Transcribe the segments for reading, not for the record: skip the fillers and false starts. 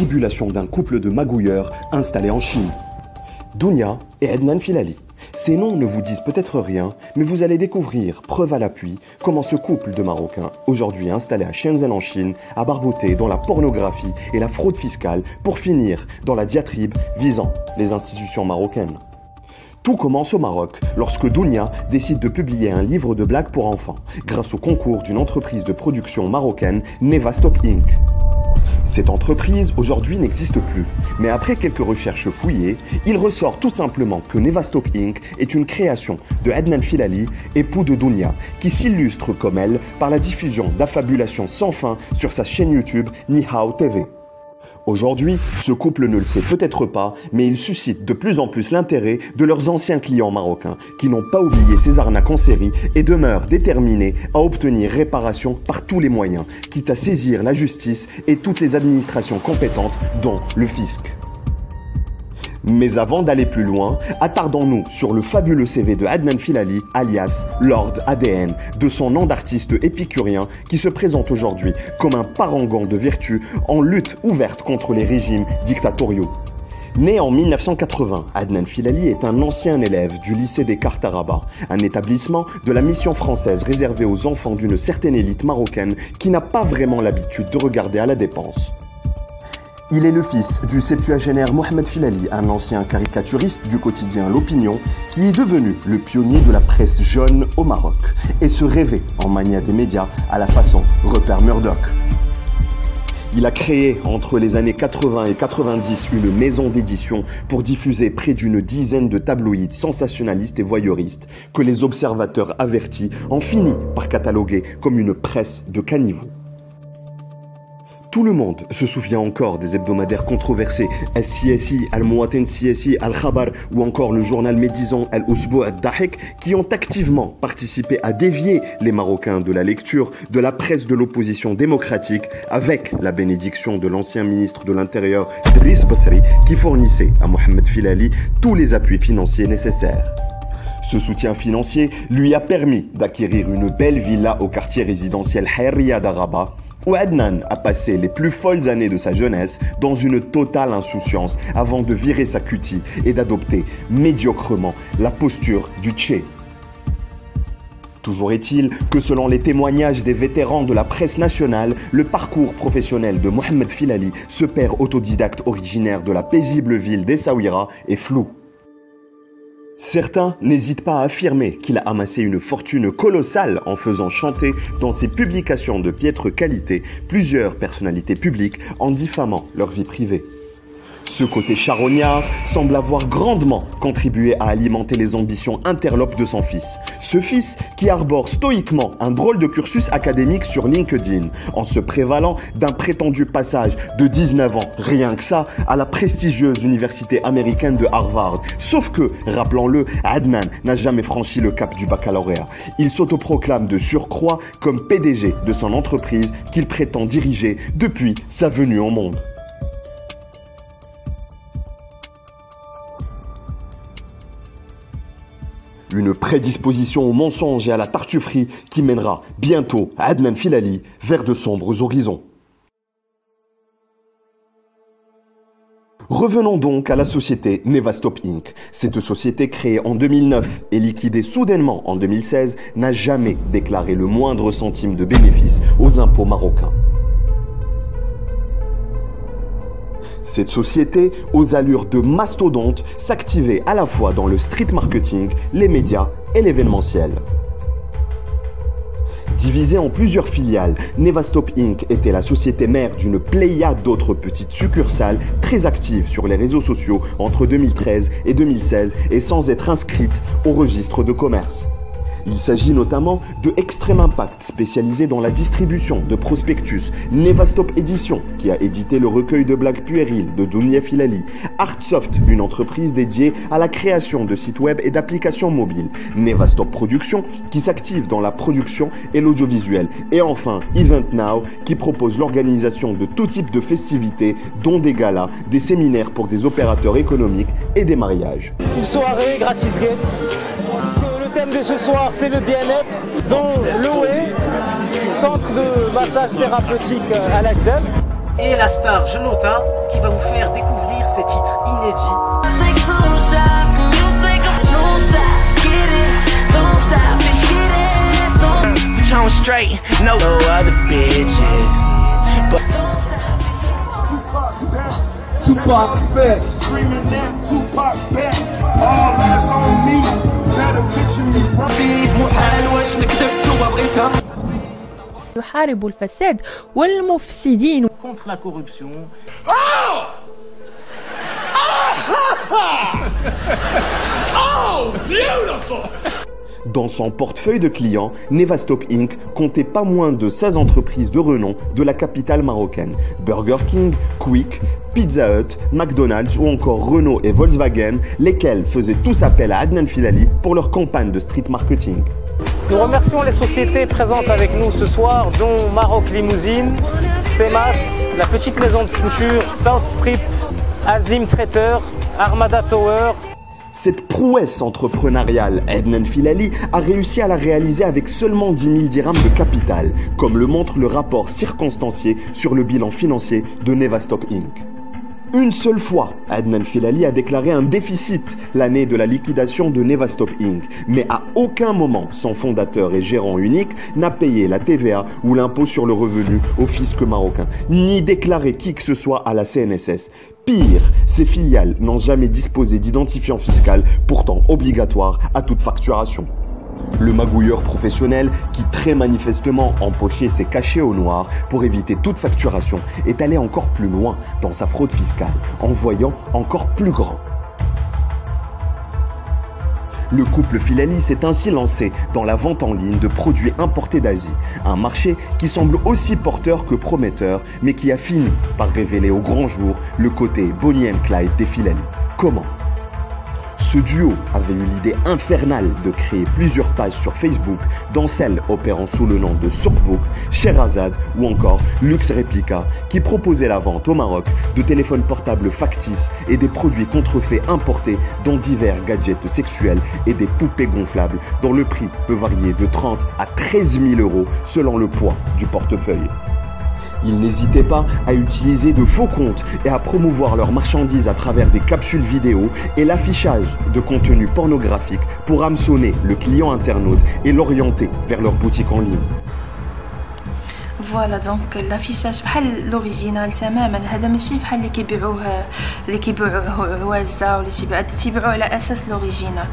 tribulations d'un couple de magouilleurs installés en Chine. Dounia et Adnan Filali. Ces noms ne vous disent peut-être rien, mais vous allez découvrir, preuve à l'appui, comment ce couple de Marocains, aujourd'hui installés à Shenzhen en Chine, a barboté dans la pornographie et la fraude fiscale pour finir dans la diatribe visant les institutions marocaines. Tout commence au Maroc, lorsque Dounia décide de publier un livre de blagues pour enfants, grâce au concours d'une entreprise de production marocaine, Nevastop Inc. Cette entreprise, aujourd'hui, n'existe plus. Mais après quelques recherches fouillées, il ressort tout simplement que Nevastop Inc. est une création de Adnan Filali, époux de Dounia, qui s'illustre comme elle par la diffusion d'affabulations sans fin sur sa chaîne YouTube Nihao TV. Aujourd'hui, ce couple ne le sait peut-être pas, mais il suscite de plus en plus l'intérêt de leurs anciens clients marocains, qui n'ont pas oublié ces arnaques en série et demeurent déterminés à obtenir réparation par tous les moyens, quitte à saisir la justice et toutes les administrations compétentes, dont le fisc. Mais avant d'aller plus loin, attardons-nous sur le fabuleux CV de Adnan Filali, alias Lord ADN, de son nom d'artiste épicurien qui se présente aujourd'hui comme un parangon de vertu en lutte ouverte contre les régimes dictatoriaux. Né en 1980, Adnan Filali est un ancien élève du lycée des Cartes à Rabat, un établissement de la mission française réservé aux enfants d'une certaine élite marocaine qui n'a pas vraiment l'habitude de regarder à la dépense. Il est le fils du septuagénaire Mohamed Filali, un ancien caricaturiste du quotidien L'Opinion, qui est devenu le pionnier de la presse jaune au Maroc et se rêvait en mania des médias à la façon Rupert Murdoch. Il a créé entre les années 80 et 90 une maison d'édition pour diffuser près d'une dizaine de tabloïds sensationnalistes et voyeuristes que les observateurs avertis ont fini par cataloguer comme une presse de caniveaux. Tout le monde se souvient encore des hebdomadaires controversés Al-CSI, Al-Muwatin CSI, Al-Khabar ou encore le journal médisant Al-Usbu' Al-Dahik qui ont activement participé à dévier les Marocains de la lecture de la presse de l'opposition démocratique avec la bénédiction de l'ancien ministre de l'Intérieur Driss Bosri qui fournissait à Mohamed Filali tous les appuis financiers nécessaires. Ce soutien financier lui a permis d'acquérir une belle villa au quartier résidentiel Hayriya d'Araba, où Adnan a passé les plus folles années de sa jeunesse dans une totale insouciance avant de virer sa cutie et d'adopter médiocrement la posture du Tché. Toujours est-il que selon les témoignages des vétérans de la presse nationale, le parcours professionnel de Mohamed Filali, ce père autodidacte originaire de la paisible ville d'Essaouira, est flou. Certains n'hésitent pas à affirmer qu'il a amassé une fortune colossale en faisant chanter dans ses publications de piètre qualité plusieurs personnalités publiques en diffamant leur vie privée. Ce côté charognard semble avoir grandement contribué à alimenter les ambitions interlopes de son fils. Ce fils qui arbore stoïquement un drôle de cursus académique sur LinkedIn, en se prévalant d'un prétendu passage de 19 ans, rien que ça, à la prestigieuse université américaine de Harvard. Sauf que, rappelons-le, Adnan n'a jamais franchi le cap du baccalauréat. Il s'autoproclame de surcroît comme PDG de son entreprise qu'il prétend diriger depuis sa venue au monde. Une prédisposition au mensonge et à la tartufferie qui mènera bientôt Adnan Filali vers de sombres horizons. Revenons donc à la société Nevastop Inc. Cette société créée en 2009 et liquidée soudainement en 2016 n'a jamais déclaré le moindre centime de bénéfice aux impôts marocains. Cette société, aux allures de mastodonte, s'activait à la fois dans le street marketing, les médias et l'événementiel. Divisée en plusieurs filiales, Nevastop Inc. était la société mère d'une pléiade d'autres petites succursales très actives sur les réseaux sociaux entre 2013 et 2016 et sans être inscrites au registre de commerce. Il s'agit notamment de Extreme Impact, spécialisé dans la distribution de prospectus, Nevastop Edition, qui a édité le recueil de blagues puériles de Dounia Filali, Artsoft, une entreprise dédiée à la création de sites web et d'applications mobiles, Nevastop Production, qui s'active dans la production et l'audiovisuel, et enfin Event Now, qui propose l'organisation de tout type de festivités, dont des galas, des séminaires pour des opérateurs économiques et des mariages. Une soirée gratis gay. Le thème de ce soir, c'est le bien-être, dont l'OE, centre de massage thérapeutique à l'Agdeb. et la star Jelota qui va vous faire découvrir ces titres inédits. يحارب الفساد والمفسدين Contre la corruption. Dans son portefeuille de clients, Nevastop Inc. comptait pas moins de 16 entreprises de renom de la capitale marocaine. Burger King, Quick, Pizza Hut, McDonald's ou encore Renault et Volkswagen, lesquels faisaient tous appel à Adnan Filali pour leur campagne de street marketing. Nous remercions les sociétés présentes avec nous ce soir, dont Maroc Limousine, Semas, la petite maison de couture, South Strip, Azim Traiteur, Armada Tower. Cette prouesse entrepreneuriale, Adnan Filali a réussi à la réaliser avec seulement 10 000 dirhams de capital, comme le montre le rapport circonstancié sur le bilan financier de Nevastop Inc. Une seule fois, Adnan Filali a déclaré un déficit l'année de la liquidation de Nevastop Inc. Mais à aucun moment, son fondateur et gérant unique n'a payé la TVA ou l'impôt sur le revenu au fisc marocain, ni déclaré qui que ce soit à la CNSS. Pire, ses filiales n'ont jamais disposé d'identifiant fiscal, pourtant obligatoire à toute facturation. Le magouilleur professionnel, qui très manifestement empochait ses cachets au noir pour éviter toute facturation, est allé encore plus loin dans sa fraude fiscale, en voyant encore plus grand. Le couple Filali s'est ainsi lancé dans la vente en ligne de produits importés d'Asie, un marché qui semble aussi porteur que prometteur, mais qui a fini par révéler au grand jour le côté Bonnie and Clyde des Filali. Comment ? Ce duo avait eu l'idée infernale de créer plusieurs pages sur Facebook, dont celle opérant sous le nom de Soukbouk, Sherazade ou encore Luxe Replica, qui proposait la vente au Maroc de téléphones portables factices et des produits contrefaits importés, dont divers gadgets sexuels et des poupées gonflables, dont le prix peut varier de 30 à 13 000 euros selon le poids du portefeuille. Ils n'hésitaient pas à utiliser de faux comptes et à promouvoir leurs marchandises à travers des capsules vidéo et l'affichage de contenus pornographiques pour hameçonner le client internaute et l'orienter vers leur boutique en ligne. فوالا دونك لافيشاج بحال لوريجينال تماما. هذا ماشي بحال اللي كيبيعوه هوازه ولا تيبيعوه على اساس لوريجينال.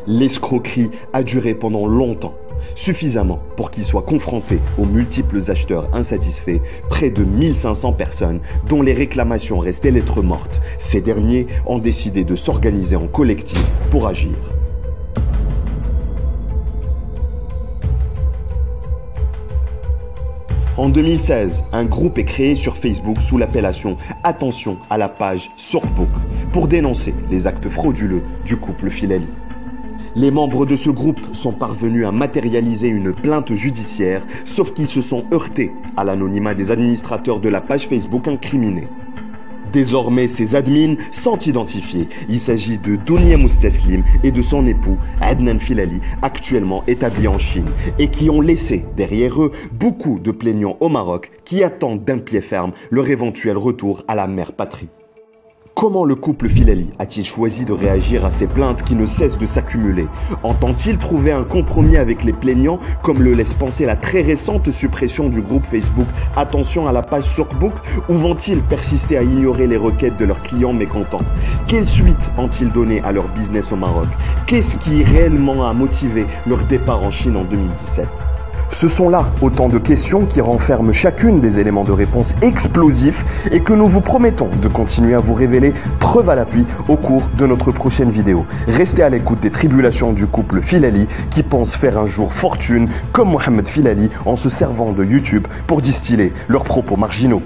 L'escroquerie a duré pendant longtemps, suffisamment pour qu'ils soient confrontés aux multiples acheteurs insatisfaits, près de 1500 personnes dont les réclamations restaient lettres mortes. Ces derniers ont décidé de s'organiser en collectif pour agir. En 2016, un groupe est créé sur Facebook sous l'appellation « Attention à la page Soukbouk » pour dénoncer les actes frauduleux du couple Filali. Les membres de ce groupe sont parvenus à matérialiser une plainte judiciaire, sauf qu'ils se sont heurtés à l'anonymat des administrateurs de la page Facebook incriminée. Désormais, ces admins sont identifiés. Il s'agit de Dounia Mousteslim et de son époux Adnan Filali, actuellement établis en Chine, et qui ont laissé derrière eux beaucoup de plaignants au Maroc qui attendent d'un pied ferme leur éventuel retour à la mère patrie. Comment le couple Filali a-t-il choisi de réagir à ces plaintes qui ne cessent de s'accumuler? Entend-il trouver un compromis avec les plaignants, comme le laisse penser la très récente suppression du groupe Facebook Attention à la page Soukbouk, ou vont-ils persister à ignorer les requêtes de leurs clients mécontents? Quelle suite ont-ils donné à leur business au Maroc? Qu'est-ce qui réellement a motivé leur départ en Chine en 2017? Ce sont là autant de questions qui renferment chacune des éléments de réponse explosifs et que nous vous promettons de continuer à vous révéler preuve à l'appui au cours de notre prochaine vidéo. Restez à l'écoute des tribulations du couple Filali qui pense faire un jour fortune comme Mohamed Filali en se servant de YouTube pour distiller leurs propos marginaux.